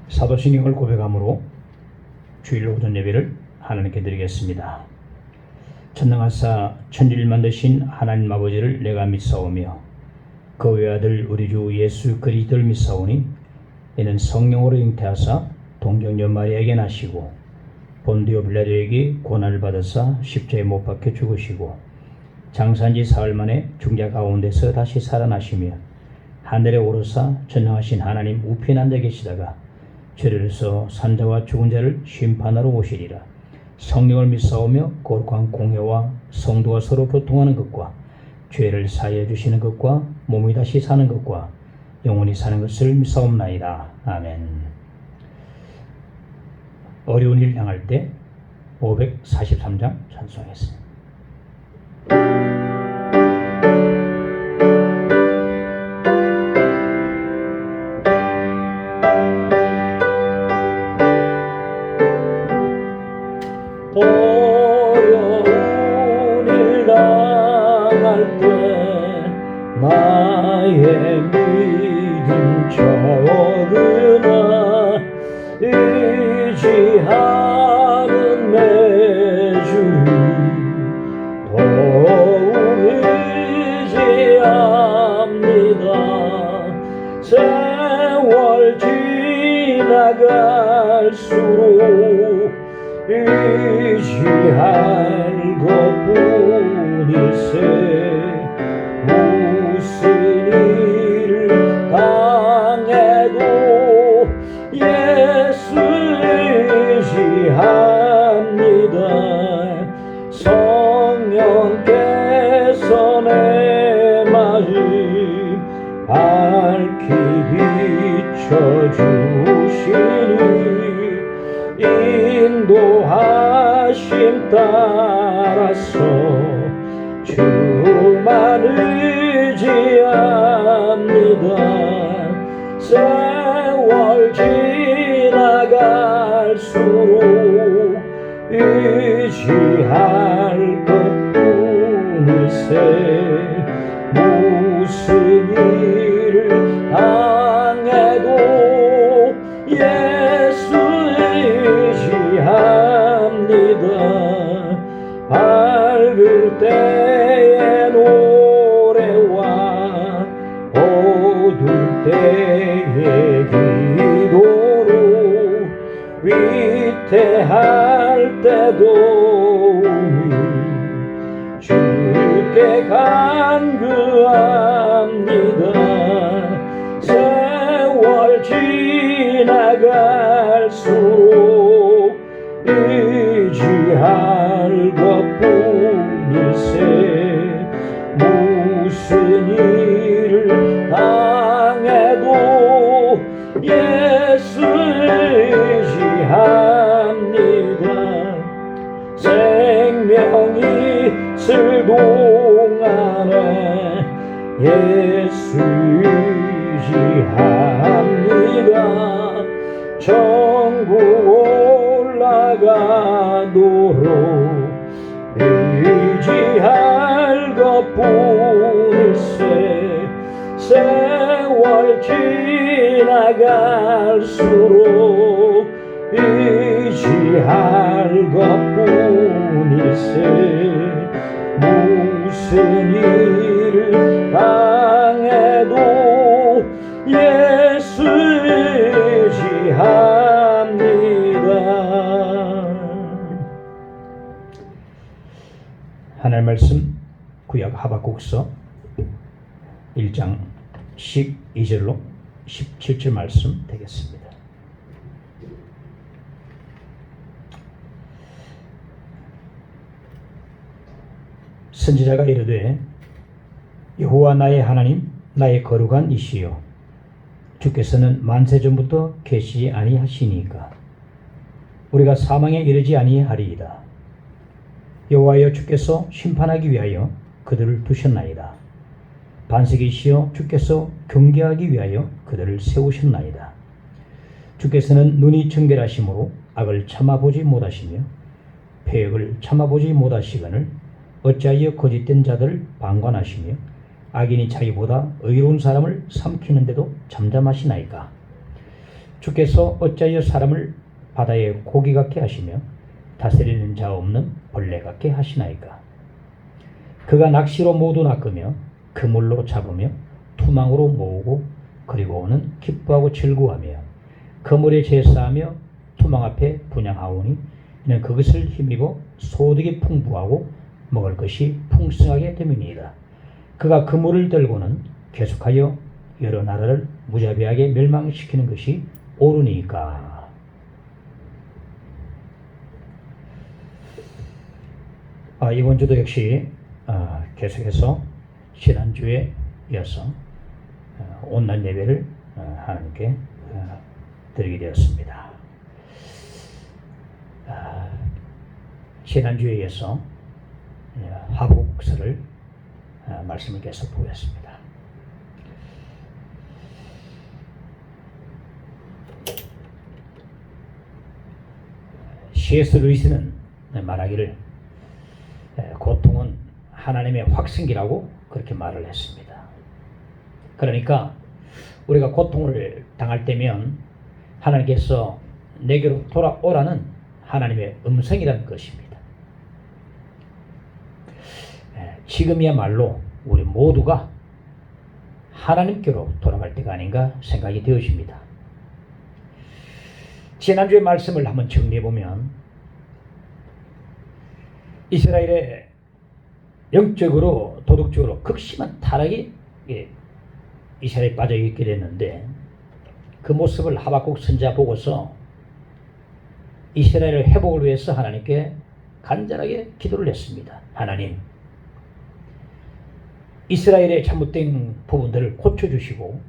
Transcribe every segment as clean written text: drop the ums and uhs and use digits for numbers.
사도신경을 고백함으로 주일 오전 예배를 하나님께 드리겠습니다. 전능하사 천지를 만드신 하나님 아버지를 내가 믿사오며 그 외아들 우리 주 예수 그리스도를 믿사오니 이는 성령으로 잉태하사 동정녀 마리아에게 나시고 본디오 빌라도에게 고난을 받으사 십자가에 못 박혀 죽으시고 장사한지 사흘 만에 중자 가운데서 다시 살아나시며 하늘에 오르사 전능하신 하나님 우편에 앉아 계시다가 저리로서 산자와 죽은 자를 심판하러 오시리라. 성령을 믿사오며 거룩한 공회와 성도가 서로 교통하는 것과 죄를 사하여 주시는 것과 몸이 다시 사는 것과 영원히 사는 것을 믿사옵나이다. 아멘. 어려운 일 당할 때 543장 찬송했습니다. 어려운 일 당할 때 나의 믿음 적으나 의지하는 내 주를 더욱 의지합니다. 세월 지나갈수록 의지할 것뿐일세. 무슨 일을 당해도 예수 의지합니다. 성령께서 내 마음 밝히 비춰주시니 인도하심 따라서 주만 의지합니다. 세월 지나갈수록 의지할 것뿐일세. 무슨 일을 당해도 예수 의지합니다. 밝을 때의 노래와 어두울 때의 기도로 위태할 때도 주께 간구합니다. 세월 지나갈수록 의지할 것뿐일세. 무슨 일을 당해도 예수 의지합니다. 생명이 있을 동안에 예수 의지합니다. 천국 올라가도록 의지할 것뿐일세. 세월 지나갈수록 의지할 것뿐일세. 무슨 일을 당해도 예수 의지합니다. 하나님 말씀 구약 하박국서 1장 12절로 17절 말씀 되겠습니다. 선지자가 이르되 여호와 나의 하나님 나의 거룩한 이시여 주께서는 만세 전부터 계시지 아니하시니까 우리가 사망에 이르지 아니하리이다. 여호와여 주께서 심판하기 위하여 그들을 두셨나이다. 반석이시여 주께서 경계하기 위하여 그들을 세우셨나이다. 주께서는 눈이 정결하심으로 악을 참아보지 못하시며 패역을 참아보지 못하시거늘 어찌하여 거짓된 자들을 방관하시며 악인이 자기보다 의로운 사람을 삼키는데도 잠잠하시나이까. 주께서 어찌하여 사람을 바다의 고기 같게 하시며 다스리는 자 없는 벌레 같게 하시나이까. 그가 낚시로 모두 낚으며 그물로 잡으며 투망으로 모으고 그리고는 기뻐하고 즐거워하며 그물에 제사하며 투망 앞에 분향하오니 이는 그것을 힘입어 소득이 풍부하고 먹을 것이 풍성하게 됨이니이다. 그가 그물을 들고는 계속하여 여러 나라를 무자비하게 멸망시키는 것이 옳으니까. 이번 주도 역시 계속해서 지난주에 이어서 온라인 예배를 하나님께 드리게 되었습니다. 지난주에 이어서 하박국서를 말씀을 계속 보겠습니다. C.S. 루이스는 말하기를 고통은 하나님의 확성기라고 그렇게 말을 했습니다. 그러니까 우리가 고통을 당할 때면 하나님께서 내게로 돌아오라는 하나님의 음성이라는 것입니다. 지금이야말로 우리 모두가 하나님께로 돌아갈 때가 아닌가 생각이 되어집니다. 지난주의 말씀을 한번 정리해보면 이스라엘의 영적으로 도덕적으로 극심한 타락이 이스라엘에 빠져 있게 됐는데 그 모습을 하박국 선지자 보고서 이스라엘의 회복을 위해서 하나님께 간절하게 기도를 했습니다. 하나님, 이스라엘의 잘못된 부분들을 고쳐주시고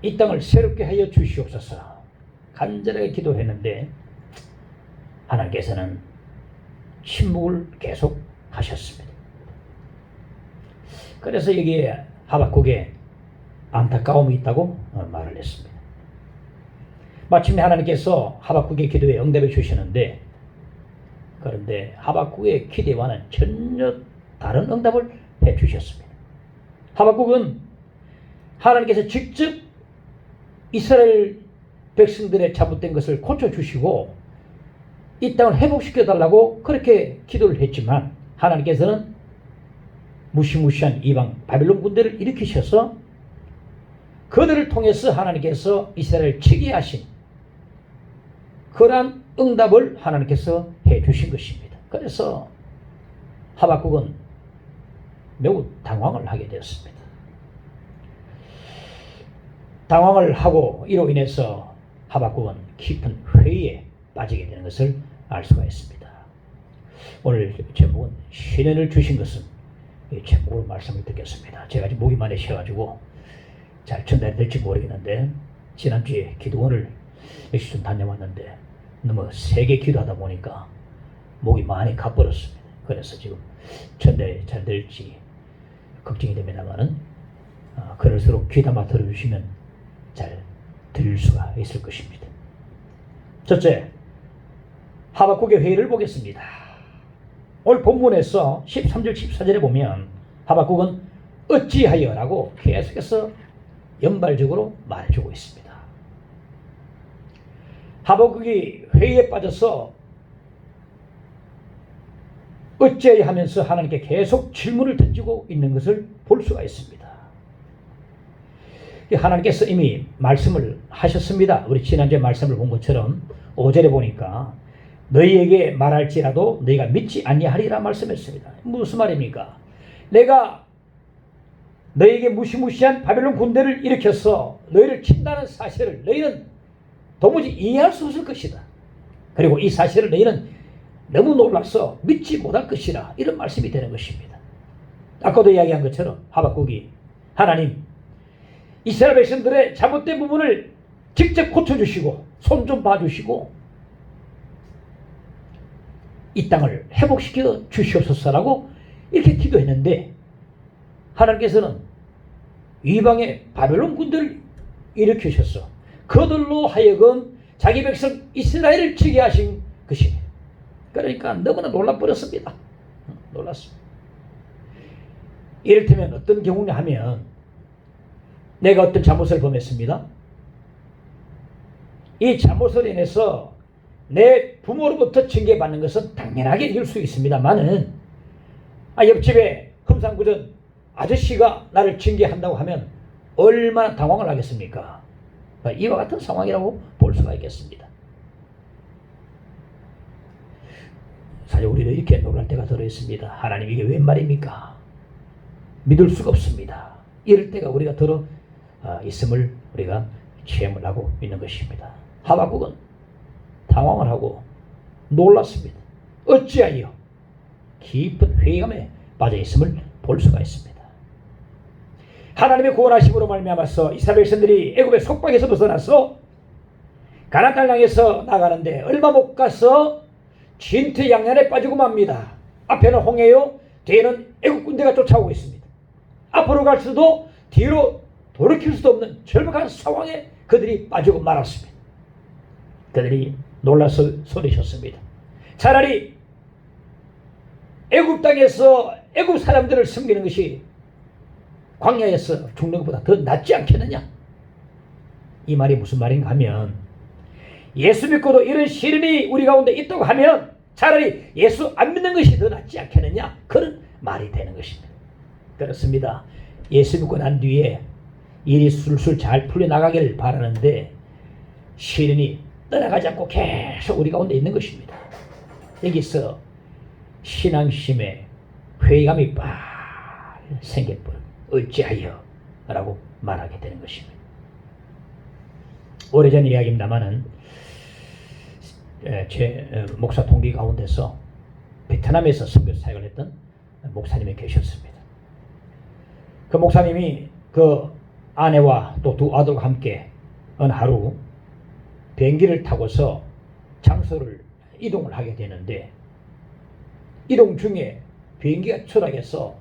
이 땅을 새롭게 하여 주시옵소서. 간절하게 기도했는데 하나님께서는 침묵을 계속 하셨습니다. 그래서 여기에 하박국에 안타까움이 있다고 말을 했습니다. 마침내 하나님께서 하박국의 기도에 응답해 주시는데 그런데 하박국의 기대와는 전혀 다른 응답을 해 주셨습니다. 하박국은 하나님께서 직접 이스라엘 백성들의 잘못된 것을 고쳐주시고 이 땅을 회복시켜달라고 그렇게 기도를 했지만 하나님께서는 무시무시한 이방 바빌론 군대를 일으키셔서 그들을 통해서 하나님께서 이스라엘을 치게 하신 그러한 응답을 하나님께서 해주신 것입니다. 그래서 하박국은 매우 당황을 하게 되었습니다. 당황을 하고 이로 인해서 하박국은 깊은 회의에 빠지게 되는 것을 알 수가 있습니다. 오늘 제목은 시련을 주신 것은 이 제목으로 말씀을 듣겠습니다. 제가 지금 목이 많이 쉬어가지고 잘 전달이 될지 모르겠는데 지난주에 기도원을 역시 좀 다녀왔는데 너무 세게 기도하다 보니까 목이 많이 가버렸습니다. 그래서 지금 전달이 잘 될지 걱정이 됩니다만은 그럴수록 귀담아 들어주시면 잘 들을 수가 있을 것입니다. 첫째, 하박국의 회의를 보겠습니다. 오늘 본문에서 13절 14절에 보면 하박국은 어찌하여 라고 계속해서 연발적으로 말해주고 있습니다. 하박국이 회의에 빠져서 어찌하여 하면서 하나님께 계속 질문을 던지고 있는 것을 볼 수가 있습니다. 하나님께서 이미 말씀을 하셨습니다. 우리 지난주에 말씀을 본 것처럼 5절에 보니까 너희에게 말할지라도 너희가 믿지 아니하리라 말씀했습니다. 무슨 말입니까? 내가 너희에게 무시무시한 바벨론 군대를 일으켜서 너희를 친다는 사실을 너희는 도무지 이해할 수 없을 것이다. 그리고 이 사실을 너희는 너무 놀라서 믿지 못할 것이라 이런 말씀이 되는 것입니다. 아까도 이야기한 것처럼 하박국이 하나님 이스라엘 백성들의 잘못된 부분을 직접 고쳐주시고 손 좀 봐주시고 이 땅을 회복시켜 주시옵소서라고 이렇게 기도했는데 하나님께서는 이방의 바벨론 군대를 일으키셔서 그들로 하여금 자기 백성 이스라엘을 치게 하신 것입니다. 그러니까 너무나 놀라버렸습니다. 놀랐습니다. 이를테면 어떤 경우냐 하면 내가 어떤 잘못을 범했습니다. 이 잘못으로 인해서 내 부모로부터 징계받는 것은 당연하게 이길 수 있습니다만은 옆집에 흠상궂은 아저씨가 나를 징계한다고 하면 얼마나 당황을 하겠습니까? 이와 같은 상황이라고 볼 수가 있겠습니다. 사실 우리도 이렇게 놀랄 때가 들어있습니다. 하나님 이게 웬 말입니까? 믿을 수가 없습니다. 이럴 때가 우리가 들어 있음을 우리가 체험을 하고 있는 것입니다. 하박국은 당황을 하고 놀랐습니다. 어찌하여 깊은 회의감에 빠져 있음을 볼 수가 있습니다. 하나님의 구원하심으로 말미암아서 이스라엘 백성들이 애굽의 속박에서 벗어나서 가나안 땅을 향해서 나가는데 얼마 못 가서 진트 양난에 빠지고 맙니다. 앞에는 홍해요, 뒤에는 애굽 군대가 쫓아오고 있습니다. 앞으로 갈 수도 뒤로 돌이킬 수도 없는 절박한 상황에 그들이 빠지고 말았습니다. 그들이 놀라서 소리쳤습니다. 차라리 애굽 땅에서 애굽 사람들을 섬기는 것이 광야에서 죽는 것보다 더 낫지 않겠느냐? 이 말이 무슨 말인가 하면 예수 믿고도 이런 시련이 우리 가운데 있다고 하면 차라리 예수 안 믿는 것이 더 낫지 않겠느냐? 그런 말이 되는 것입니다. 그렇습니다. 예수 믿고 난 뒤에 일이 술술 잘 풀려나가기를 바라는데 시련이 떠나가지 않고 계속 우리 가운데 있는 것입니다. 여기서 신앙심에 회의감이 빡 생겨버려 어찌하여 라고 말하게 되는 것입니다. 오래전 이야기입니다마는 제 목사 동기 가운데서 베트남에서 선교 사역을 했던 목사님이 계셨습니다. 그 목사님이 그 아내와 또 두 아들과 함께 어느 하루 비행기를 타고서 장소를 이동을 하게 되는데 이동 중에 비행기가 추락해서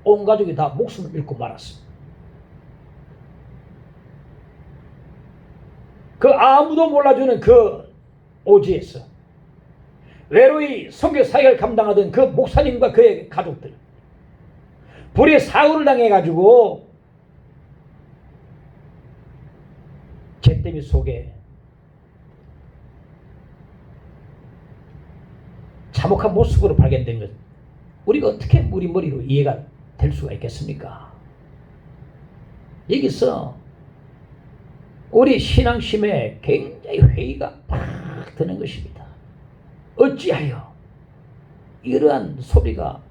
온 가족이 다 목숨을 잃고 말았습니다. 그 아무도 몰라주는 그 오지에서 외로이 선교 사역을 감당하던 그 목사님과 그의 가족들 불의 사고를 당해가지고 잿더미 속에 참혹한 모습으로 발견된 것, 우리가 어떻게 우리 머리로 이해가 될 수가 있겠습니까? 여기서 우리 신앙심에 굉장히 회의가 딱 드는 것입니다. 어찌하여 이러한 소리가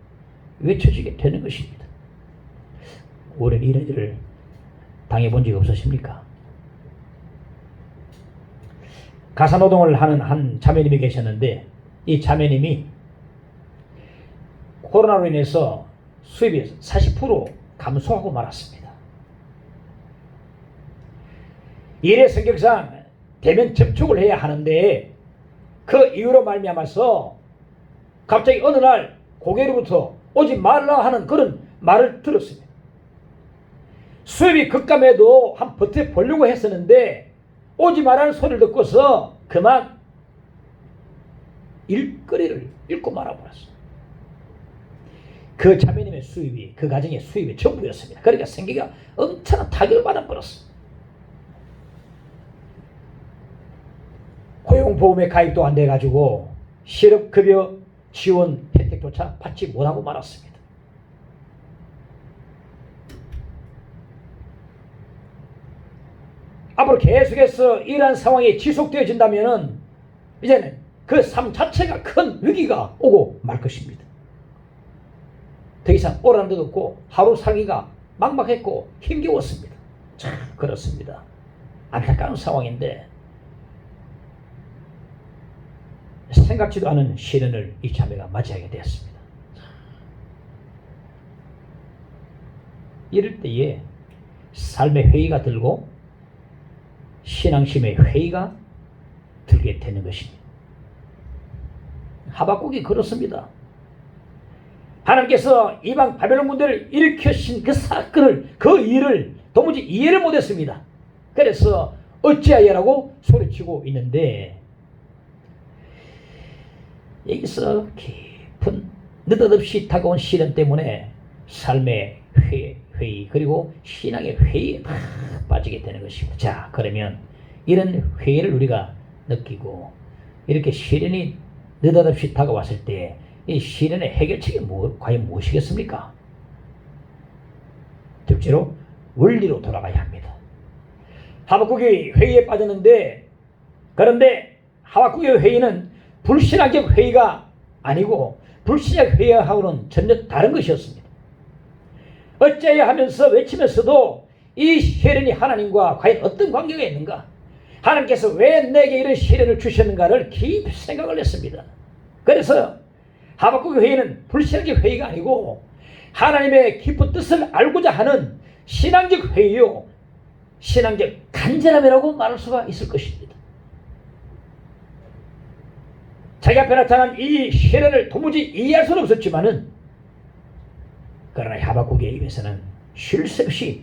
외쳐지게 되는 것입니다. 우리는 이런 일을 당해본 적이 없으십니까? 가사노동을 하는 한 자매님이 계셨는데 이 자매님이 코로나로 인해서 수입이 40% 감소하고 말았습니다. 일의 성격상 대면 접촉을 해야 하는데 그 이유로 말미암아서 갑자기 어느 날 고객으로부터 오지 말라 하는 그런 말을 들었습니다. 수입이 급감해도 한 버텨보려고 했었는데 오지 말라는 소리를 듣고서 그만 일거리를 잃고 말아버렸어요. 그 자매님의 수입이 그 가정의 수입이 전부였습니다. 그러니까 생계가 엄청난 타격을 받아버렸어요. 고용보험에 가입도 안 돼가지고 실업급여 지원 혜택조차 받지 못하고 말았습니다. 앞으로 계속해서 이러한 상황이 지속되어진다면 이제는 그 삶 자체가 큰 위기가 오고 말 것입니다. 더 이상 오라는 데도 없고 하루 살기가 막막했고 힘겨웠습니다. 참 그렇습니다. 안타까운 상황인데 생각지도 않은 시련을 이 자매가 맞이하게 되었습니다. 이럴 때에 삶의 회의가 들고 신앙심의 회의가 들게 되는 것입니다. 하박국이 그렇습니다. 하나님께서 이방 바벨론 군대를 일으키신 그 사건을 그 일을 도무지 이해를 못했습니다. 그래서 어찌하여라고 소리치고 있는데 여기서 깊은 느닷없이 다가온 시련 때문에 삶의 회의 그리고 신앙의 회의에 빠지게 되는 것입니다. 자, 그러면 이런 회의를 우리가 느끼고 이렇게 시련이 느닷없이 다가왔을 때 이 시련의 해결책이 과연 무엇이겠습니까? 둘째로 원리로 돌아가야 합니다. 하박국이 회의에 빠졌는데, 그런데 하박국의 회의는 불신앙적 회의가 아니고 불신앙 회의하고는 전혀 다른 것이었습니다. 어찌하여 하면서 외치면서도 이 시련이 하나님과 과연 어떤 관계가 있는가? 하나님께서 왜 내게 이런 시련을 주셨는가를 깊이 생각을 했습니다. 그래서 하박국의 회의는 불신앙적 회의가 아니고 하나님의 깊은 뜻을 알고자 하는 신앙적 회의요, 신앙적 간절함이라고 말할 수가 있을 것입니다. 자기 앞에 나타난 이 시련을 도무지 이해할 수는 없었지만은, 그러나 하박국의 입에서는 쉴 새 없이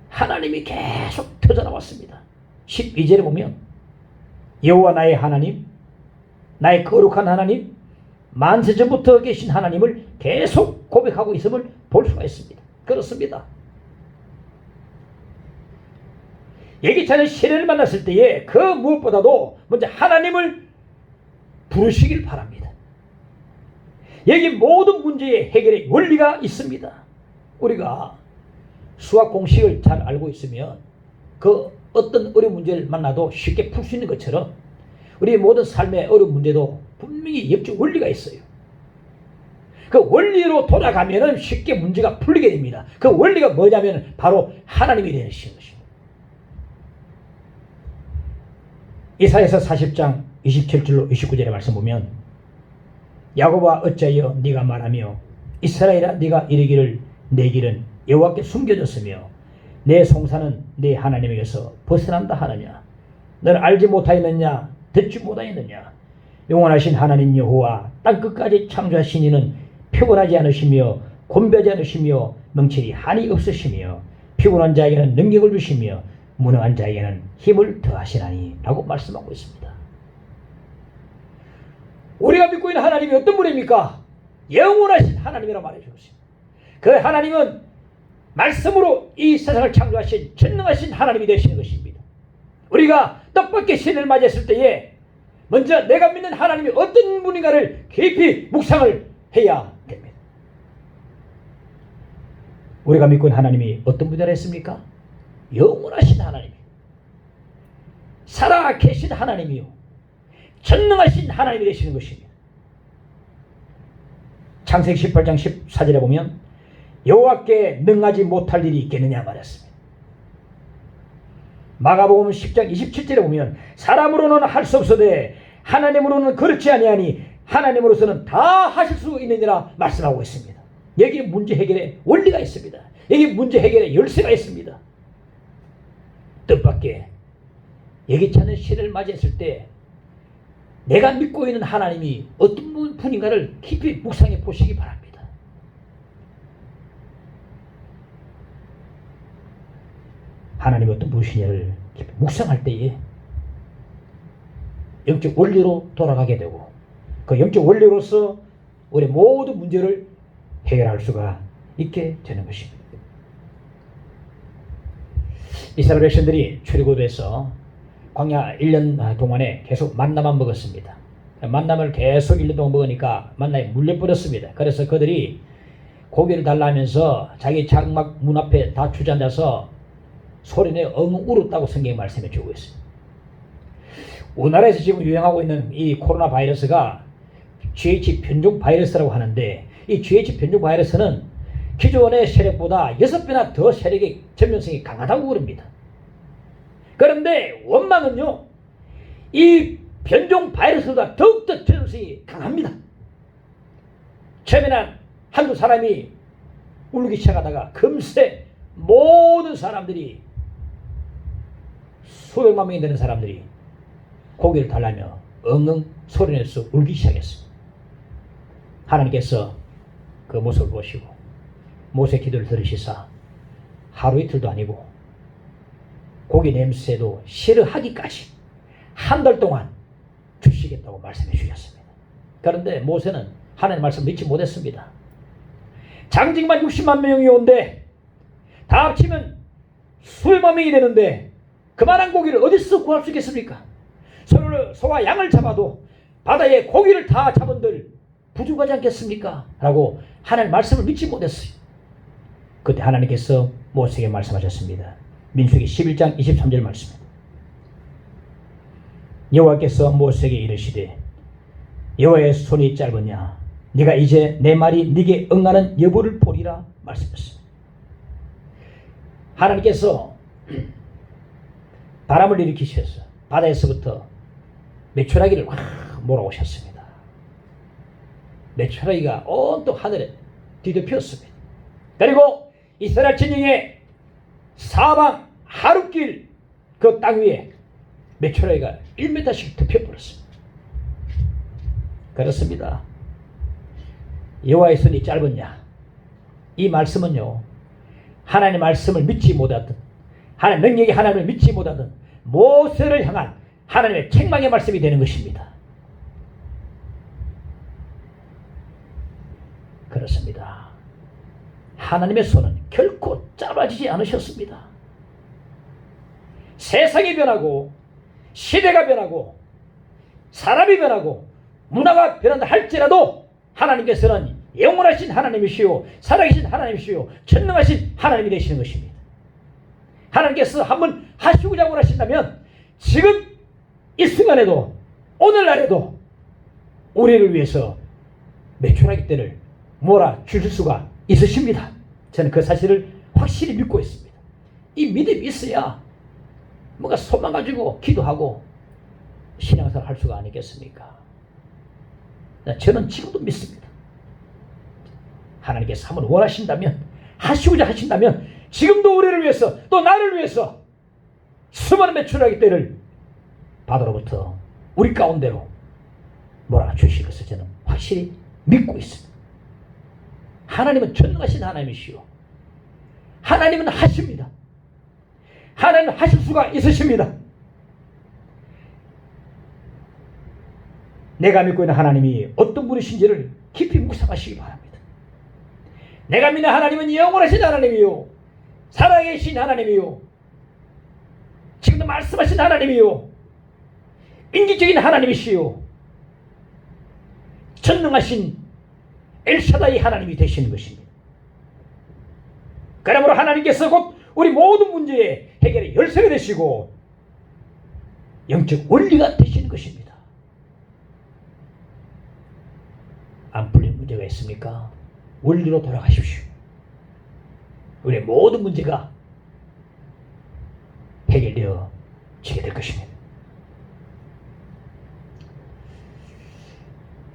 하나님이 계속 터져나왔습니다. 12절에 보면 여호와 나의 하나님, 나의 거룩한 하나님, 만세전부터 계신 하나님을 계속 고백하고 있음을 볼 수가 있습니다. 그렇습니다. 예기치 않은 시련을 만났을 때에 그 무엇보다도 먼저 하나님을 부르시길 바랍니다. 여기 모든 문제의 해결의 원리가 있습니다. 우리가 수학 공식을 잘 알고 있으면 그 어떤 어려운 문제를 만나도 쉽게 풀 수 있는 것처럼 우리 모든 삶의 어려운 문제도 분명히 역적 원리가 있어요. 그 원리로 돌아가면 쉽게 문제가 풀리게 됩니다. 그 원리가 뭐냐면 바로 하나님이 되시는 것입니다. 이사야서 40장 27절로 29절의 말씀 보면, 야곱아 어찌하여 네가 말하며 이스라엘아 네가 이르기를 내 길은 여호와께 숨겨졌으며 내 송사는 내 하나님에게서 벗어난다 하느냐? 너는 알지 못하였느냐? 듣지 못하였느냐? 영원하신 하나님 여호와 땅끝까지 창조하신 이는 피곤하지 않으시며 곤배하지 않으시며 명철이 한이 없으시며 피곤한 자에게는 능력을 주시며 무능한 자에게는 힘을 더하시나니 라고 말씀하고 있습니다. 우리가 믿고 있는 하나님이 어떤 분입니까? 영원하신 하나님이라고 말해주고 있습니다. 그 하나님은 말씀으로 이 세상을 창조하신 전능하신 하나님이 되시는 것입니다. 우리가 뜻밖의 시련을 맞이했을 때에 먼저 내가 믿는 하나님이 어떤 분인가를 깊이 묵상을 해야 됩니다. 우리가 믿고 있는 하나님이 어떤 분이라 했습니까? 영원하신 하나님, 살아 계신 하나님이요 전능하신 하나님이 되시는 것입니다. 창세기 18장 14절에 보면 여호와께 능하지 못할 일이 있겠느냐 말했습니다. 마가복음 10장 27절에 보면 사람으로는 할 수 없으되 하나님으로는 그렇지 아니하니 하나님으로서는 다 하실 수 있느니라 말씀하고 있습니다. 여기에 문제 해결의 원리가 있습니다. 여기 문제 해결의 열쇠가 있습니다. 뜻밖의 예기치 않은 시련을 맞이했을 때 내가 믿고 있는 하나님이 어떤 분인가를 깊이 묵상해 보시기 바랍니다. 하나님이 어떤 분이시냐를 깊이 묵상할 때에 영적 원리로 돌아가게 되고 그 영적 원리로서 우리 모든 문제를 해결할 수가 있게 되는 것입니다. 이스라엘 백성들이 출애굽에서 광야 1년 동안에 계속 만나만 먹었습니다. 만남을 계속 1년 동안 먹으니까 만남에 물려버렸습니다. 그래서 그들이 고기를 달라면서 자기 장막 문 앞에 다 주저앉아서 소리내 엉엉 울었다고 성경이 말씀해 주고 있습니다. 우리나라에서 지금 유행하고 있는 이 코로나 바이러스가 GH 변종 바이러스라고 하는데, 이 GH 변종 바이러스는 기존의 세력보다 6배나 더 세력의 전면성이 강하다고 그럽니다. 그런데 원망은요, 이 변종 바이러스보다 더욱더 전면성이 강합니다. 처음에는 한두 사람이 울기 시작하다가 금세 모든 사람들이, 수백만 명이 되는 사람들이 고개를 달라며 엉엉 소리내서 울기 시작했습니다. 하나님께서 그 모습을 보시고 모세 기도를 들으시사 하루 이틀도 아니고 고기 냄새도 싫어하기까지 한 달 동안 주시겠다고 말씀해 주셨습니다. 그런데 모세는 하나님 말씀 믿지 못했습니다. 장직만 60만 명이 온데 다 합치면 수백만 명이 되는데 그만한 고기를 어디서 구할 수 있겠습니까? 소와 양을 잡아도 바다에 고기를 다 잡은들 부족하지 않겠습니까? 라고 하나님의 말씀을 믿지 못했어요. 그때 하나님께서 모세에게 말씀하셨습니다. 민수기 11장 23절 말씀입니다. 여호와께서 모세에게 이르시되 여호와의 손이 짧으냐 네가 이제 내 말이 네게 응하는 여부를 보리라 말씀하셨습니다. 하나님께서 바람을 일으키셔서 바다에서부터 메추라기를 확 몰아오셨습니다. 메추라기가 온통 하늘에 뒤덮였습니다. 그리고 이스라엘 진영의 사방 하룻길 그 땅 위에 메추라기가 1m씩 덮여버렸습니다. 그렇습니다. 여호와의 손이 짧으냐? 이 말씀은요, 하나님의 말씀을 믿지 못하던, 하나님의 능력이 하나님을 믿지 못하던 모세를 향한 하나님의 책망의 말씀이 되는 것입니다. 그렇습니다. 하나님의 손은 결코 짧아지지 않으셨습니다. 세상이 변하고 시대가 변하고 사람이 변하고 문화가 변한다 할지라도 하나님께서는 영원하신 하나님이시요 살아계신 하나님이시요 전능하신 하나님이 되시는 것입니다. 하나님께서 한번 하시고자 원하신다면 지금 이 순간에도 오늘날에도 우리를 위해서 메추라기 떼를 몰아주실 수가 있으십니다. 저는 그 사실을 확실히 믿고 있습니다. 이 믿음이 있어야 뭔가 소망 가지고 기도하고 신앙생활 할 수가 아니겠습니까? 저는 지금도 믿습니다. 하나님께서 한번 원하신다면 하시고자 하신다면 지금도 우리를 위해서 또 나를 위해서 수많은 메추라기 떼를 바다로부터 우리 가운데로 몰아주실 것을 저는 확실히 믿고 있습니다. 하나님은 전능하신 하나님이시오. 하나님은 하십니다. 하나님은 하실 수가 있으십니다. 내가 믿고 있는 하나님이 어떤 분이신지를 깊이 묵상하시기 바랍니다. 내가 믿는 하나님은 영원하신 하나님이요 살아계신 하나님이요 지금도 말씀하신 하나님이요 인기적인 하나님이시요 전능하신 엘샤다이 하나님이 되시는 것입니다. 그러므로 하나님께서 곧 우리 모든 문제의 해결의 열쇠가 되시고 영적 원리가 되시는 것입니다. 안 풀린 문제가 있습니까? 원리로 돌아가십시오. 우리의 모든 문제가 해결되어 지게 될 것입니다.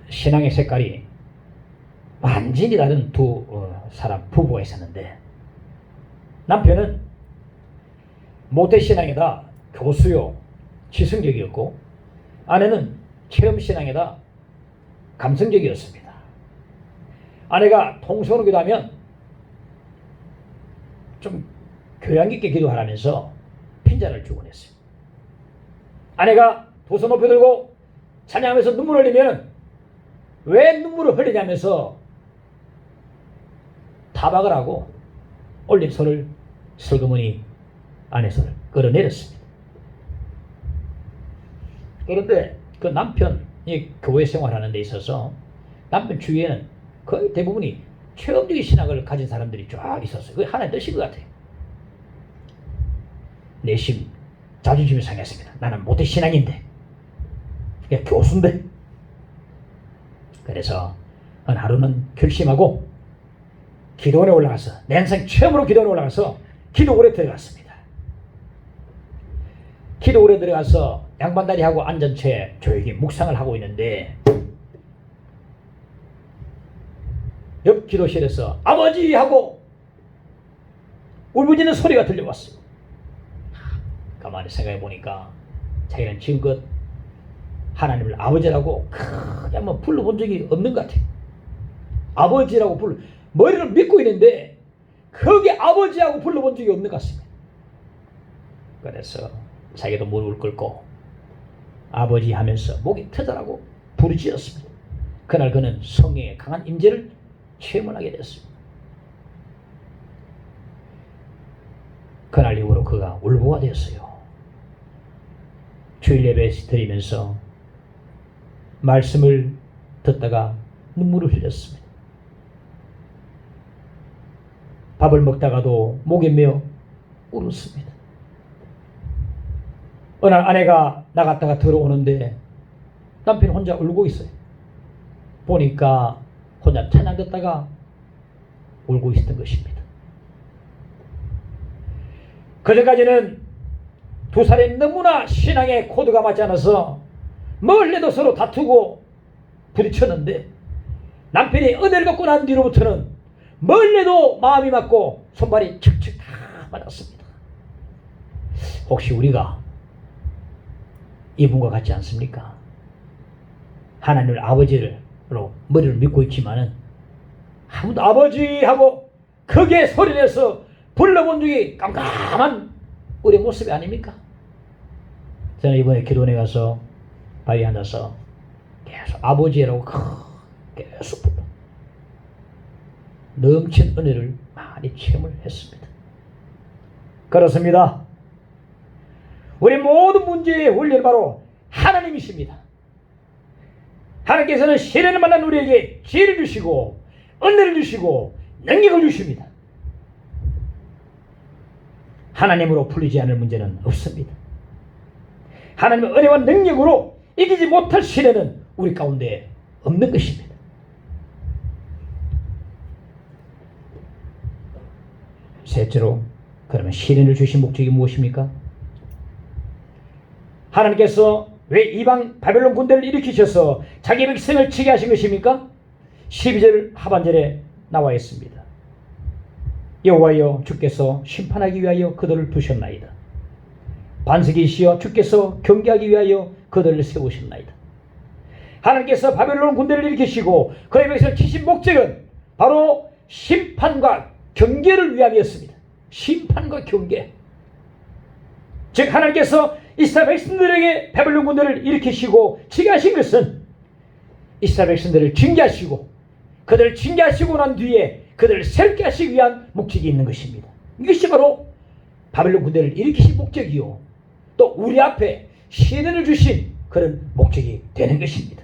신앙의 색깔이 완전히 다른 두 사람 부부가 있었는데 남편은 모태신앙에다 교수요 지성적이었고 아내는 체험신앙에다 감성적이었습니다. 아내가 통성으로 기도하면 좀 교양 있게 기도하라면서 핀잔을 주곤 했어요. 아내가 두 손 높여 들고 찬양하면서 눈물을 흘리면 왜 눈물을 흘리냐면서 타박을 하고 올린 손을 슬그머니 아내 손을 끌어내렸습니다. 그런데 그 남편이 교회 생활하는 데 있어서 남편 주위에는 거의 대부분이 체험적인 신학을 가진 사람들이 쫙 있었어요. 그게 하나의 뜻인 것 같아요. 내심 자존심이 상했습니다. 나는 모태 신앙인데 교수인데. 그래서 어느 하루는 결심하고 기도원에 올라가서 내 인생 처음으로 기도원에 올라가서 기도원에 들어갔습니다. 기도원에 들어가서 양반다리하고 앉은 채 조용히 묵상을 하고 있는데 옆 기도실에서 아버지 하고 울부짖는 소리가 들려왔어요. 가만히 생각해 보니까 자기는 지금껏 하나님을 아버지라고 크게 한번 불러본 적이 없는 것 같아요. 아버지라고 머리를 믿고 있는데 거기 아버지하고 불러본 적이 없는 것 같습니다. 그래서 자기도 무릎을 꿇고 아버지 하면서 목이 터져라고 부르짖었습니다. 그날 그는 성령의 강한 임재를 체험을 하게 됐습니다. 그날 이후로 그가 울보가 되었어요. 주일 예배 드리면서 말씀을 듣다가 눈물을 흘렸습니다. 밥을 먹다가도 목에 메어 울었습니다. 어느 날 아내가 나갔다가 들어오는데 남편이 혼자 울고 있어요. 보니까 혼자 찬양 듣다가 울고 있었던 것입니다. 그전까지는 두 사람이 너무나 신앙의 코드가 맞지 않아서 멀리도 서로 다투고 부딪혔는데 남편이 은혜를 받고 난 뒤로부터는 멀리도 마음이 맞고 손발이 척척 다 맞았습니다. 혹시 우리가 이분과 같지 않습니까? 하나님을 아버지로 머리를 믿고 있지만은 아무도 아버지 하고 크게 소리내서 불러본 적이 깜깜한 우리 모습이 아닙니까? 저는 이번에 기도원에 가서 바위에 앉아서 계속 아버지라고 계속 불러 넘친 은혜를 많이 체험을 했습니다. 그렇습니다. 우리 모든 문제의 원리는 바로 하나님이십니다. 하나님께서는 시련을 만난 우리에게 지혜를 주시고 은혜를 주시고 능력을 주십니다. 하나님으로 풀리지 않을 문제는 없습니다. 하나님의 은혜와 능력으로 이기지 못할 시련은 우리 가운데 없는 것입니다. 셋째로, 그러면 시련을 주신 목적이 무엇입니까? 하나님께서 왜 이방 바벨론 군대를 일으키셔서 자기 백성을 치게 하신 것입니까? 12절 하반절에 나와 있습니다. 여호와여 주께서 심판하기 위하여 그들을 두셨나이다. 반석이시여 주께서 경계하기 위하여 그들을 세우셨나이다. 하나님께서 바벨론 군대를 일으키시고 그의 백성을 치신 목적은 바로 심판과 경계를 위함이었습니다. 심판과 경계. 즉 하나님께서 이스라엘 백성들에게 바벨론 군대를 일으키시고 치게 하신 것은 이스라엘 백성들을 징계하시고 그들을 징계하시고 난 뒤에 그들을 새롭게 하시기 위한 목적이 있는 것입니다. 이것이 바로 바벨론 군대를 일으키신 목적이요 또 우리 앞에 시련을 주신 그런 목적이 되는 것입니다.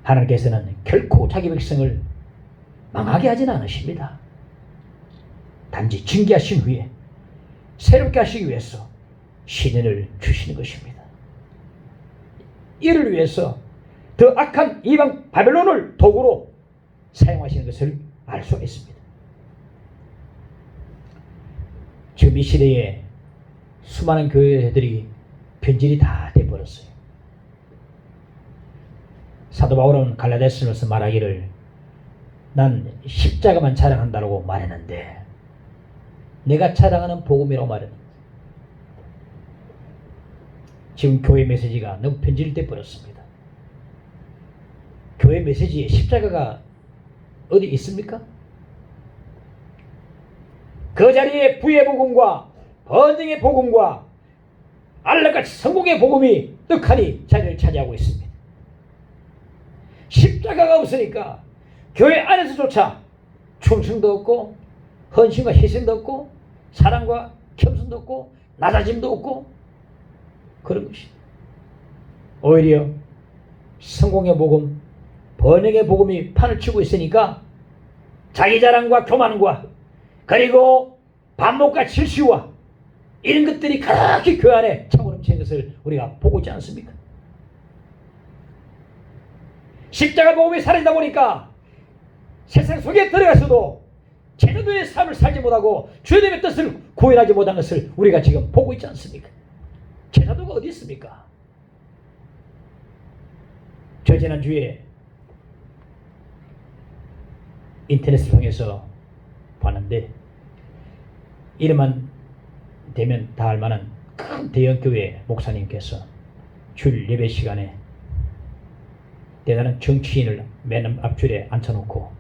하나님께서는 결코 자기 백성을 망하게 하지는 않으십니다. 단지 징계하신 후에 새롭게 하시기 위해서 시련을 주시는 것입니다. 이를 위해서 더 악한 이방 바벨론을 도구로 사용하시는 것을 알 수가 있습니다. 지금 이 시대에 수많은 교회들이 변질이 다 돼버렸어요. 사도 바울은 갈라디아서에서 말하기를 난 십자가만 자랑한다고 말했는데 내가 자랑하는 복음이라고 말했는데 지금 교회 메시지가 너무 변질돼 버렸습니다. 교회 메시지에 십자가가 어디 있습니까? 그 자리에 부의 복음과 번영의 복음과 알락같이 성공의 복음이 떡하니 자리를 차지하고 있습니다. 십자가가 없으니까 교회 안에서조차 충성도 없고 헌신과 희생도 없고 사랑과 겸손도 없고 낮아짐도 없고 그런 것이 오히려 성공의 복음, 번영의 복음이 판을 치고 있으니까 자기 자랑과 교만과 그리고 반목과 질시와 이런 것들이 그렇게 교회 안에 차고 넘치는 것을 우리가 보고 있지 않습니까? 십자가 복음이 사라지다 보니까 세상 속에 들어가서도 제자도의 삶을 살지 못하고 주님의 뜻을 구현하지 못한 것을 우리가 지금 보고 있지 않습니까? 제자도가 어디 있습니까? 저 지난주에 인터넷을 통해서 봤는데 이름만 되면 다 알만한 큰 대형교회 목사님께서 주일 예배 시간에 대단한 정치인을 맨 앞줄에 앉혀놓고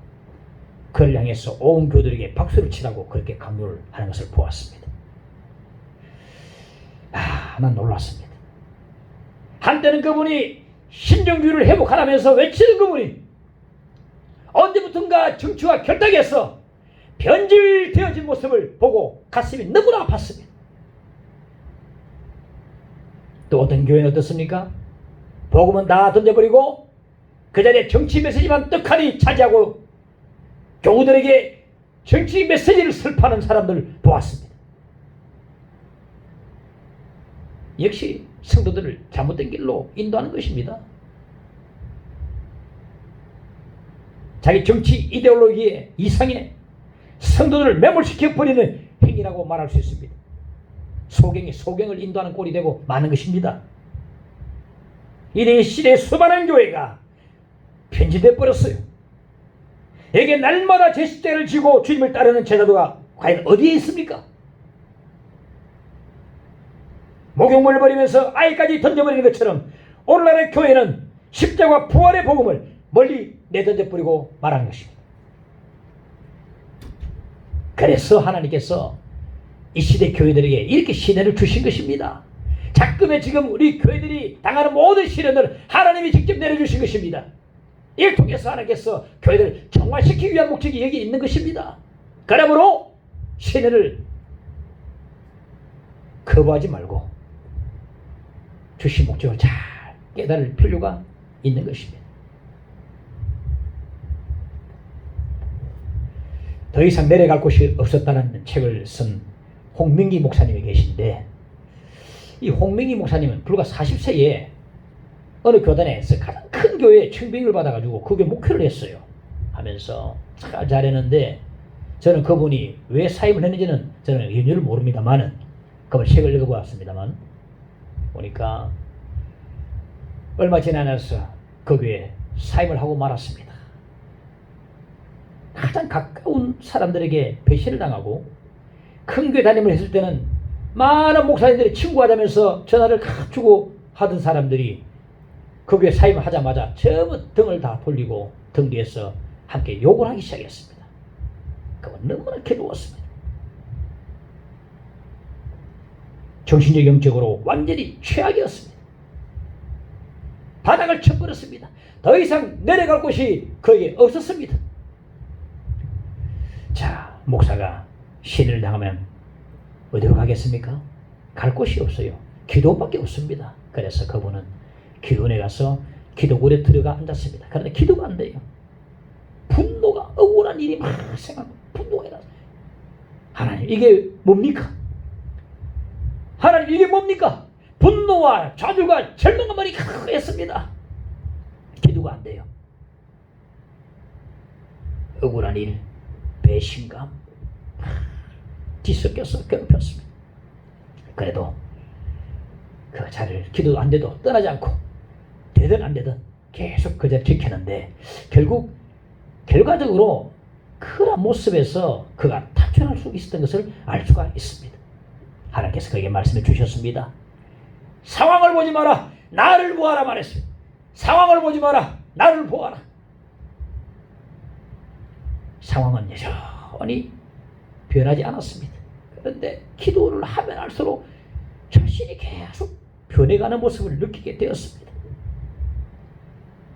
그를 향해서 온 교들에게 박수를 치라고 그렇게 강요를 하는 것을 보았습니다. 난 놀랐습니다. 한때는 그분이 신정주의를 회복하라면서 외치는 그분이 언제부턴가 정치와 결탁해서 변질되어진 모습을 보고 가슴이 너무나 아팠습니다. 어떤 교회는 어떻습니까? 복음은 다 던져버리고 그 자리에 정치 메시지만 떡하니 차지하고 교우들에게 정치 메시지를 설파하는 사람들 보았습니다. 역시 성도들을 잘못된 길로 인도하는 것입니다. 자기 정치 이데올로기에 이상에 성도들을 매몰시켜버리는 행위라고 말할 수 있습니다. 소경을 인도하는 꼴이 되고 많은 것입니다. 이래 시대의 수많은 교회가 편지돼 버렸어요. 여기에 날마다 제십자를 지고 주님을 따르는 제자도가 과연 어디에 있습니까? 목욕물을 버리면서 아이까지 던져버리는 것처럼 오늘날의 교회는 십자가 부활의 복음을 멀리 내던져버리고 말하는 것입니다. 그래서 하나님께서 이 시대 교회들에게 이렇게 시련을 주신 것입니다. 자금에 지금 우리 교회들이 당하는 모든 시련을 하나님이 직접 내려주신 것입니다. 이를 통해서 하나님께서 교회들을 정화시키기 위한 목적이 여기 있는 것입니다. 그러므로 시련을 거부하지 말고 주신 목적을 잘 깨달을 필요가 있는 것입니다. 더 이상 내려갈 곳이 없었다는 책을 쓴 홍명기 목사님이 계신데, 이 홍명기 목사님은 불과 40세에 어느 교단에서 가장 큰 교회에 청빙을 받아가지고 그게 목회를 했어요. 하면서 잘 잘했는데, 저는 그분이 왜 사임을 했는지는 저는 이유를 모릅니다만은, 그분 책을 읽어보았습니다만 보니까 얼마 지나지 않아서 그 교회에 사임을 하고 말았습니다. 가장 가까운 사람들에게 배신을 당하고, 큰 교회 담임을 했을 때는 많은 목사님들이 친구하자면서 전화를 주고 하던 사람들이 그 교회 사임을 하자마자 전부 등을 다 돌리고 등 뒤에서 함께 욕을 하기 시작했습니다. 그건 너무나 괴로웠습니다. 정신적 영적으로 완전히 최악이었습니다. 바닥을 쳐버렸습니다. 더 이상 내려갈 곳이 거기에 없었습니다. 자, 목사가 신을 당하면 어디로 가겠습니까? 갈 곳이 없어요. 기도밖에 없습니다. 그래서 그분은 기도원에 가서 기도굴에 들어가 앉았습니다. 그런데 기도가 안 돼요. 분노가, 억울한 일이 막 생각하고 분노가 일어나서, 하나님 이게 뭡니까? 하나님 이게 뭡니까? 분노와 좌절과 절망과 말이 크겠습니다. 기도가 안 돼요. 억울한 일, 배신감 뒤섞여서 괴롭혔습니다. 그래도 그 자리를 기도도 안 돼도 떠나지 않고 되든 안 되든 계속 그 자리를 지켰는데, 결국 결과적으로 그런 모습에서 그가 탈출할 수 있었던 것을 알 수가 있습니다. 하나님께서 그에게 말씀해 주셨습니다. 상황을 보지 마라, 나를 보아라 말했어요. 상황을 보지 마라, 나를 보아라. 상황은 여전히 변하지 않았습니다. 그런데 기도를 하면 할수록 자신이 계속 변해가는 모습을 느끼게 되었습니다.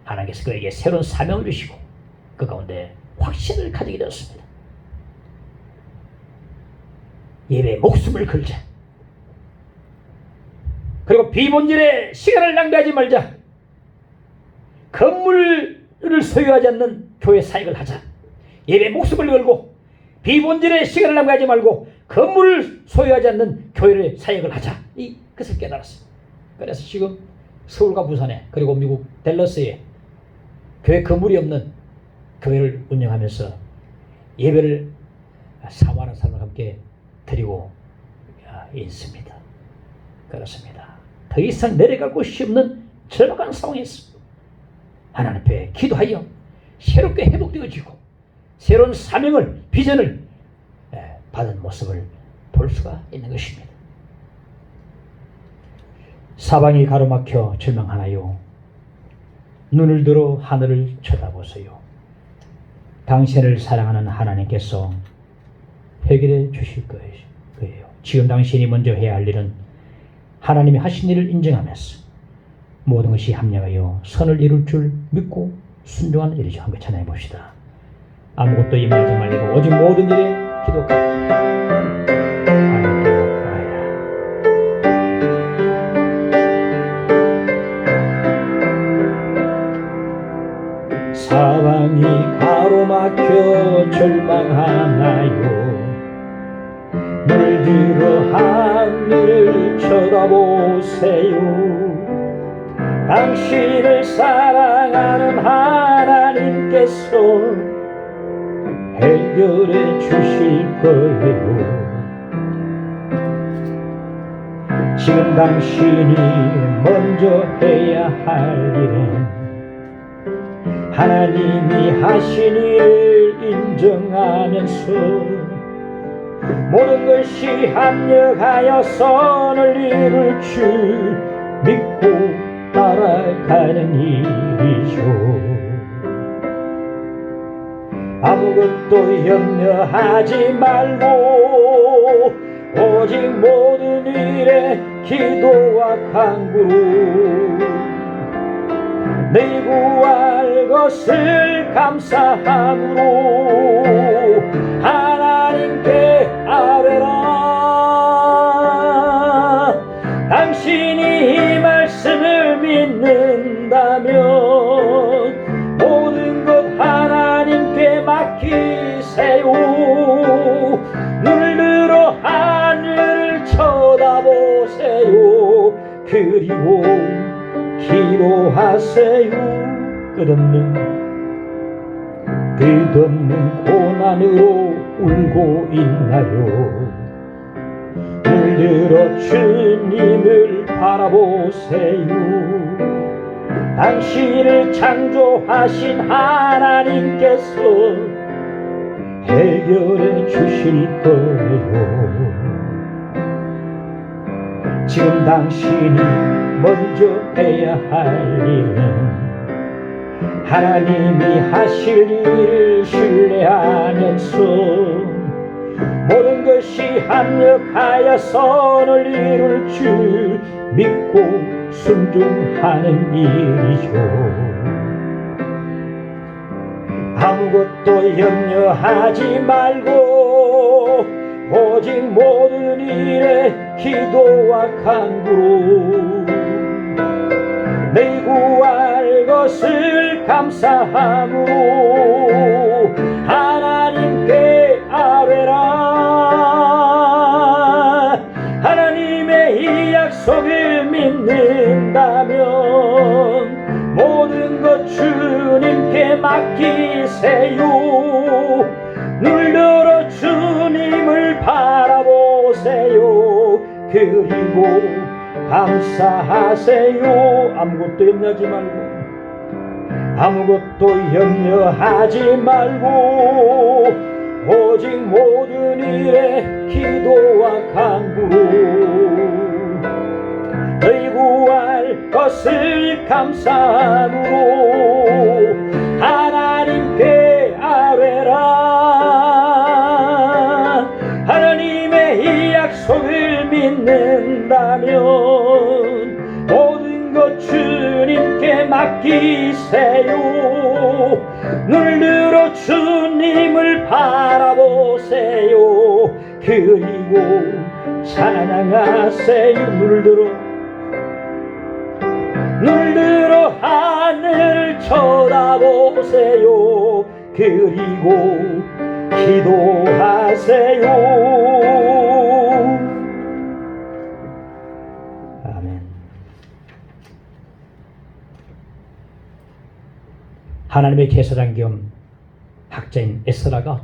하나님께서 그에게 새로운 사명을 주시고 그 가운데 확신을 가지게 되었습니다. 예배에 목숨을 걸자. 그리고 비본질의 시간을 낭비하지 말자. 건물을 소유하지 않는 교회 사역을 하자. 예배에 목숨을 걸고 비본질의 시간을 낭비하지 말고 건물을 소유하지 않는 교회의 사역을 하자. 이것을 깨달았습니다. 그래서 지금 서울과 부산에, 그리고 미국 댈러스에 교회 건물이 없는 교회를 운영하면서 예배를 사모하는 사람과 함께 드리고 있습니다. 그렇습니다. 더 이상 내려갈 곳이 없는 절박한 상황에서 하나님 앞에 기도하여 새롭게 회복되어지고 새로운 사명을, 비전을 받은 모습을 볼 수가 있는 것입니다. 사방이 가로막혀 절망하나요? 눈을 들어 하늘을 쳐다보세요. 당신을 사랑하는 하나님께서 해결해 주실 거예요. 지금 당신이 먼저 해야 할 일은 하나님이 하신 일을 인정하면서 모든 것이 합력하여 선을 이룰 줄 믿고 순종하는 일이죠. 한번 찬양해 봅시다. 아무것도 임하지 말고 오직 모든 일에 기도하라. 하나님께 들어 하늘을 쳐다보세요. 당신을 사랑하는 하나님께서 해결해 주실 거예요. 지금 당신이 먼저 해야 할 일은 하나님이 하신 일을 인정하면서 모든 것이 합력하여 선을 이룰 줄 믿고 따라가는 일이죠. 아무것도 염려하지 말고 오직 모든 일에 기도와 간구로 내 구할 것을 감사함으로 하나님께 아뢰라. 당신이 이 말씀을 믿는다면 모든 것 하나님께 맡기세요. 눈을 들어 하늘을 쳐다보세요. 그리고 기도하세요. 끝없는 고난으로 울고 있나요? 눈을 들어 주님을 바라보세요. 당신을 창조하신 하나님께서 해결해 주실 거예요. 지금 당신이 먼저 해야 할 일은 하나님이 하실 일을 신뢰하면서 모든 것이 합력하여 선을 이룰 줄 믿고 순종하는 일이죠. 아무것도 염려하지 말고 오직 모든 일에 기도와 간구로 내 구할 것을 감사함으로 하나님께 아뢰라. 하나님의 이 약속을 믿는다면 모든 것 주님께 맡기세요. 눈을 들어 주님을 바라보세요. 그리고 감사하세요. 아무것도 염려하지 말고 오직 모든 일에 기도와 간구로 너희 구할 것을 감사함으로 하나님께 아뢰라. 하나님의 이 약속을 믿는다면 모든 것 주님께 맡기세요. 눈을 들어 주님을 바라보세요. 그리고 찬양하세요. 눈을 들어 하늘을 쳐다보세요. 그리고 기도하세요. 아멘. 하나님의 제사장 겸 학자인 에스라가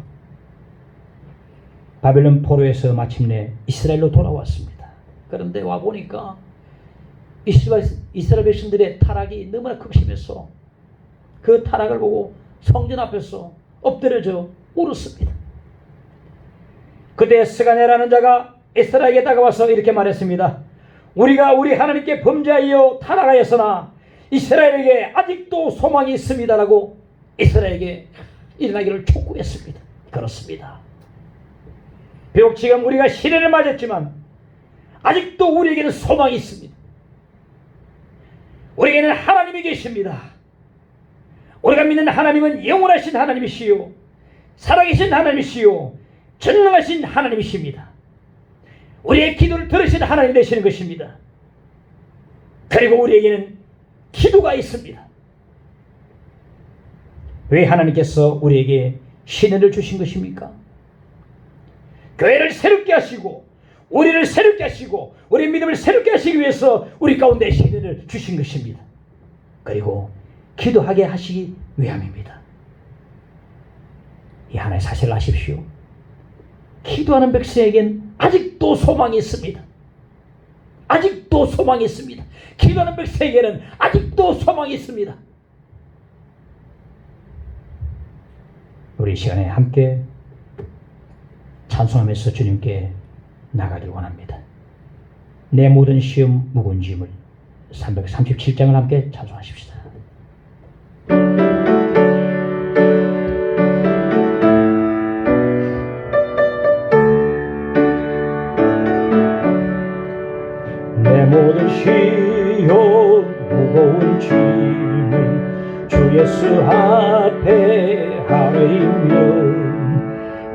바벨론 포로에서 마침내 이스라엘로 돌아왔습니다. 그런데 와보니까 이스라엘 백성들의 타락이 너무나 극심해서 그 타락을 보고 성전 앞에서 엎드려져 울었습니다. 그때 스가랴라는 자가 에스라에게 다가와서 이렇게 말했습니다. 우리가 우리 하나님께 범죄하여 타락하였으나 이스라엘에게 아직도 소망이 있습니다라고 이스라엘에게 일어나기를 촉구했습니다. 그렇습니다. 비록 지금 우리가 시련을 맞았지만 아직도 우리에게는 소망이 있습니다. 우리에게는 하나님이 계십니다. 우리가 믿는 하나님은 영원하신 하나님이시요 살아계신 하나님이시요 전능하신 하나님이십니다. 우리의 기도를 들으시는 하나님 되시는 것입니다. 그리고 우리에게는 기도가 있습니다. 왜 하나님께서 우리에게 시련을 주신 것입니까? 교회를 새롭게 하시고 우리를 새롭게 하시고 우리 믿음을 새롭게 하시기 위해서 우리 가운데 시대를 주신 것입니다. 그리고 기도하게 하시기 위함입니다. 이 하나의 사실을 아십시오. 기도하는 백성에겐 아직도 소망이 있습니다. 아직도 소망이 있습니다. 기도하는 백성에게는 아직도 소망이 있습니다. 우리 이 시간에 함께 찬송하면서 주님께 나가길 원합니다. 내 모든 시험 무거운 짐을 337장을 함께 찬송하십시다. 내 모든 시험 무거운 짐을 주 예수 앞에 아뢰면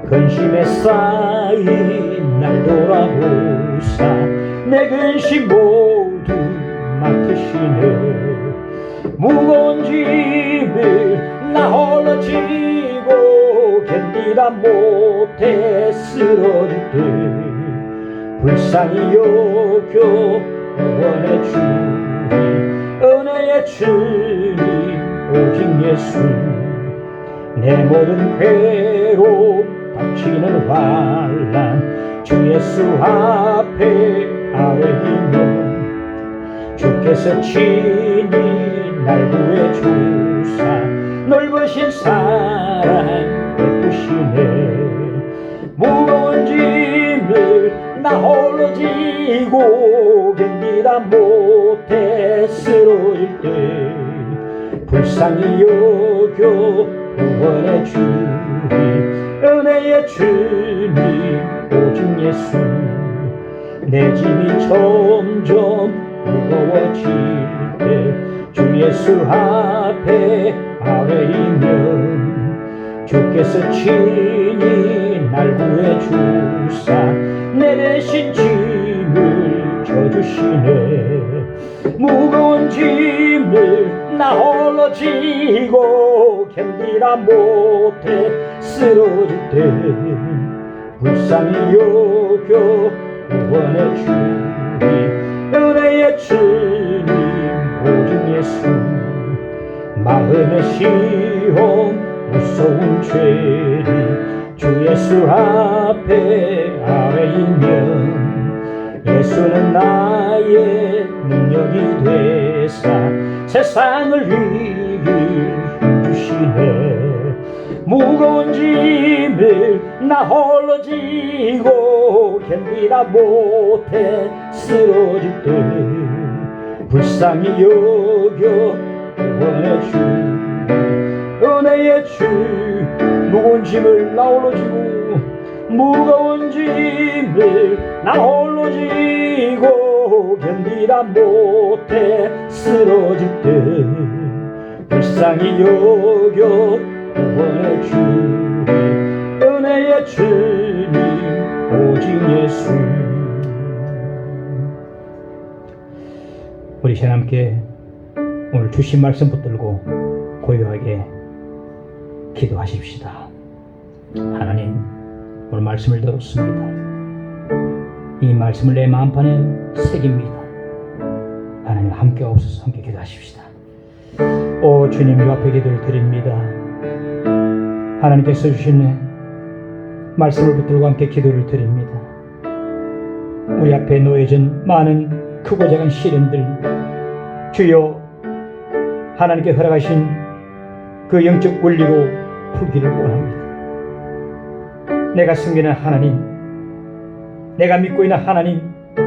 근심에 쌓인 날 돌아보사 내 근심 모두 맡으시네. 무거운 짐을 나 홀로 지고 견디다 못해 쓰러질 때 불쌍히 여겨 구원해 주니 은혜의 주님 오직 예수. 내 모든 괴로움 닥치는 환난 주 예수 앞에 아뢰면 주께서 친히 날 구해 주사 넓으신 사랑 베푸시네. 무거운 짐을 나 홀로 지고 견디다 못해 쓰러질 때 불쌍히 여겨 구원해 주니 은혜의 주님 오직 예수. 내 짐이 점점 무거워질 때 주 예수 앞에 아뢰이면 주께서 친히 날 구해 주사 내 대신 짐을 져주시네. 무거운 짐을 나 홀로 지고 견디다 못해 쓰러질 때 불쌍히 여겨 구원해 주니 은혜의 주님 오직 예수. 마음의 시험 무서운 죄를 주 예수 앞에 아뢰이면 예수는 나의 능력이 되사 세상을 이길 힘 주시네. 무거운 짐을 나 홀로 지고 견디다 못해 쓰러질 때 불쌍히 여겨 구원해 주니 은혜의 주. 무거운 짐을 나 홀로 지고 무거운 짐을 나 홀로 지고 견디다 못해 쓰러질 때 불쌍히 여겨 구원해 주니 은혜의 주님 오직 예수. 우리 시간 함께 오늘 주신 말씀 붙들고 고요하게 기도하십시다. 하나님, 오늘 말씀을 들었습니다. 이 말씀을 내 마음판에 새깁니다. 하나님 함께 오셔서 함께 기도하십시다. 오 주님, 주 앞에 기도를 드립니다. 하나님께서 주신 말씀을 붙들고 함께 기도를 드립니다. 우리 앞에 놓여진 많은 크고 작은 시련들, 주여 하나님께 허락하신 그 영적 원리로 풀기를 원합니다. 내가 섬기는 하나님, 내가 믿고 있는 하나님,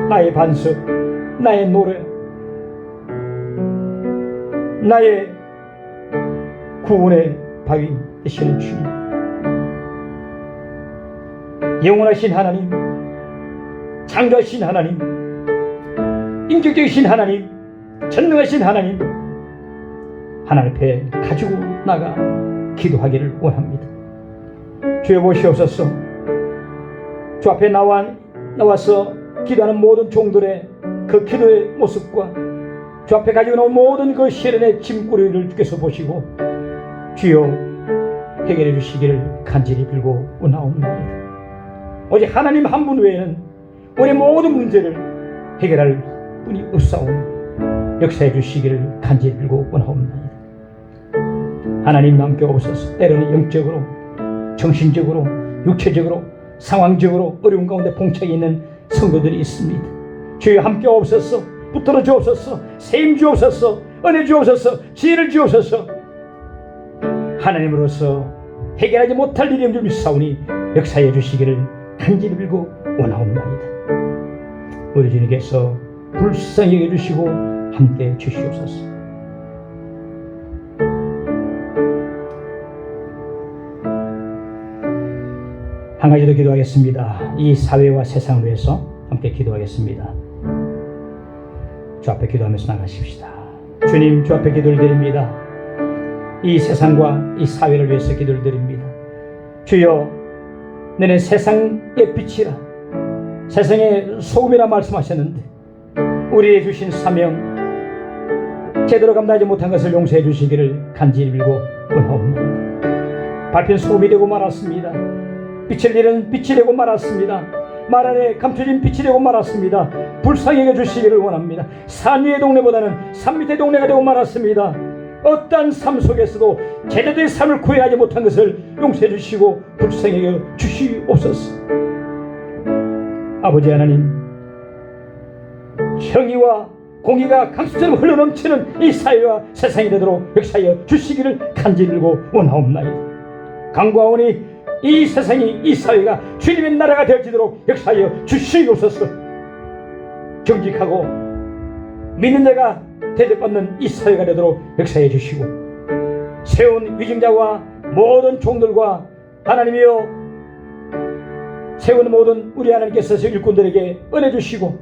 나의 반석, 나의 노래, 나의 구원의 바위 되시는 주님, 영원하신 하나님, 창조하신 하나님, 인격적이신 하나님, 전능하신 하나님, 하나님 앞에 가지고 나가 기도하기를 원합니다. 주여 보시옵소서. 주 앞에 나와서 기도하는 모든 종들의 그 기도의 모습과 주 앞에 가지고 나온 모든 그 시련의 짐꾸리를 주께서 보시고 주여 해결해 주시기를 간절히 빌고 원하옵나이다. 오직 하나님 한 분 외에는 우리 모든 문제를 해결할 분이 없사오니 역사해 주시기를 간절히 빌고 원하옵나이다. 하나님 함께 오소서. 때로는 영적으로, 정신적으로, 육체적으로, 상황적으로 어려운 가운데 봉착해 있는 성도들이 있습니다. 주여 함께 오소서. 붙들어 주옵소서. 세임 주옵소서. 은혜 주옵소서. 지혜를 주옵소서. 하나님으로서 해결하지 못할 일이 없는 믿사오니 역사해 주시기를 간절히 빌고 원하옵나이다. 우리 주님께서 불쌍히 여겨주시고 함께 주시옵소서. 한 가지 더 기도하겠습니다. 이 사회와 세상을 위해서 함께 기도하겠습니다. 주 앞에 기도하면서 나가십시다. 주님, 주 앞에 기도를 드립니다. 이 세상과 이 사회를 위해서 기도를 드립니다. 주여, 너는 세상의 빛이라, 세상의 소금이라 말씀하셨는데 우리에게 주신 사명 제대로 감당하지 못한 것을 용서해 주시기를 간절히 빌고 원하옵나이다. 밟힌 소금이 되고 말았습니다. 빛을 잃은 빛이 되고 말았습니다. 말 안에 감춰진 빛이 되고 말았습니다. 불쌍히 여겨주시기를 원합니다. 산 위의 동네보다는 산 밑의 동네가 되고 말았습니다. 어떠한 삶 속에서도 제자들의 삶을 구해하지 못한 것을 용서해 주시고 불쌍히 여겨 주시옵소서. 아버지 하나님, 정의와 공의가 강수처럼 흘러넘치는 이 사회와 세상이 되도록 역사하여 주시기를 간절히 빌고 원하옵나이다. 간구하오니 이 세상이, 이 사회가 주님의 나라가 되어지도록 역사하여 주시옵소서. 정직하고 믿는 자가 대접받는 이 사회가 되도록 역사해 주시고, 세운 위증자와 모든 종들과 하나님이여 세운 모든 우리 하나님께서 일꾼들에게 은혜 주시고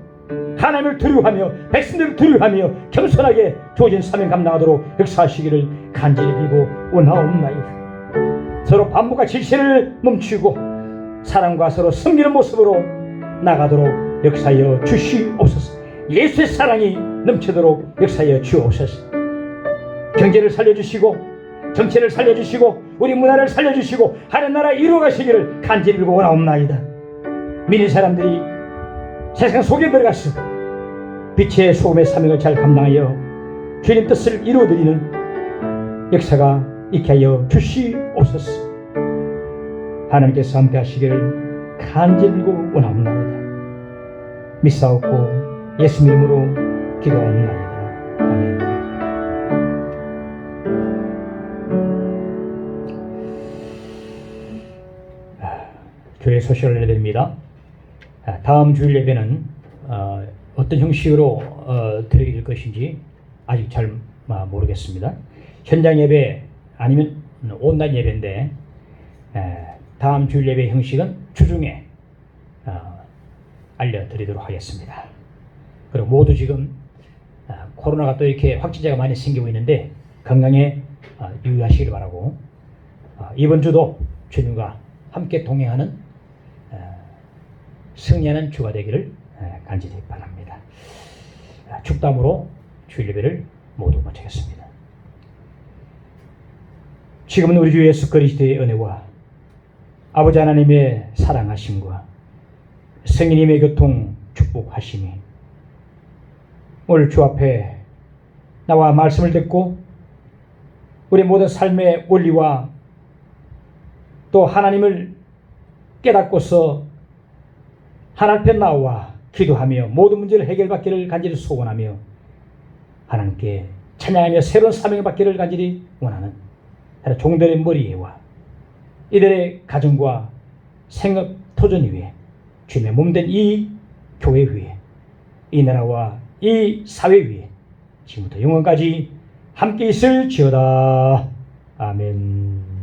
하나님을 두려워하며 백성들을 두려워하며 겸손하게 주어진 사명 감당하도록 역사하시기를 간절히 빌고 원하옵나이다. 서로 반복과 질시를 멈추고 사랑과 서로 섬기는 모습으로 나가도록 역사하여 주시옵소서. 예수의 사랑이 넘치도록 역사하여 주옵소서. 경제를 살려주시고 정치를 살려주시고 우리 문화를 살려주시고 하나님 나라 이루어가시기를 간절히 빌고 원하옵나이다. 믿는 사람들이 세상 속에 들어가서 빛의 소금의 사명을 잘 감당하여 주님 뜻을 이루어드리는 역사가 있게 하여 주시옵소서. 하나님께서 함께 하시기를 간절히 빌고 원하옵나이다. 믿사옵고 예수 이름으로 기도하옵나이다. 아멘. 교회 소식을 알려드립니다. 다음 주일 예배는 어떤 형식으로 드리게 될 것인지 아직 잘 모르겠습니다. 현장 예배 아니면 온라인 예배인데 다음 주일 예배 형식은 주중에 알려드리도록 하겠습니다. 그리고 모두 지금 코로나가 또 이렇게 확진자가 많이 생기고 있는데 건강에 유의하시길 바라고, 이번 주도 주님과 함께 동행하는 승리하는 주가 되기를 간절히 바랍니다. 축담으로 주일 예배를 모두 마치겠습니다. 지금은 우리 주 예수 그리스도의 은혜와 아버지 하나님의 사랑하심과 성령님의 교통 축복하심이 오늘 주 앞에 나와 말씀을 듣고 우리 모든 삶의 원리와 또 하나님을 깨닫고서 하나님 앞에 나와 기도하며 모든 문제를 해결받기를 간절히 소원하며 하나님께 찬양하며 새로운 사명을 받기를 간절히 원하는 종들의 머리와 이들의 가정과 생업 토전 위에 주님의 몸된 이 교회 위에 이 나라와 이 사회 위에 지금부터 영원까지 함께 있을지어다. 아멘.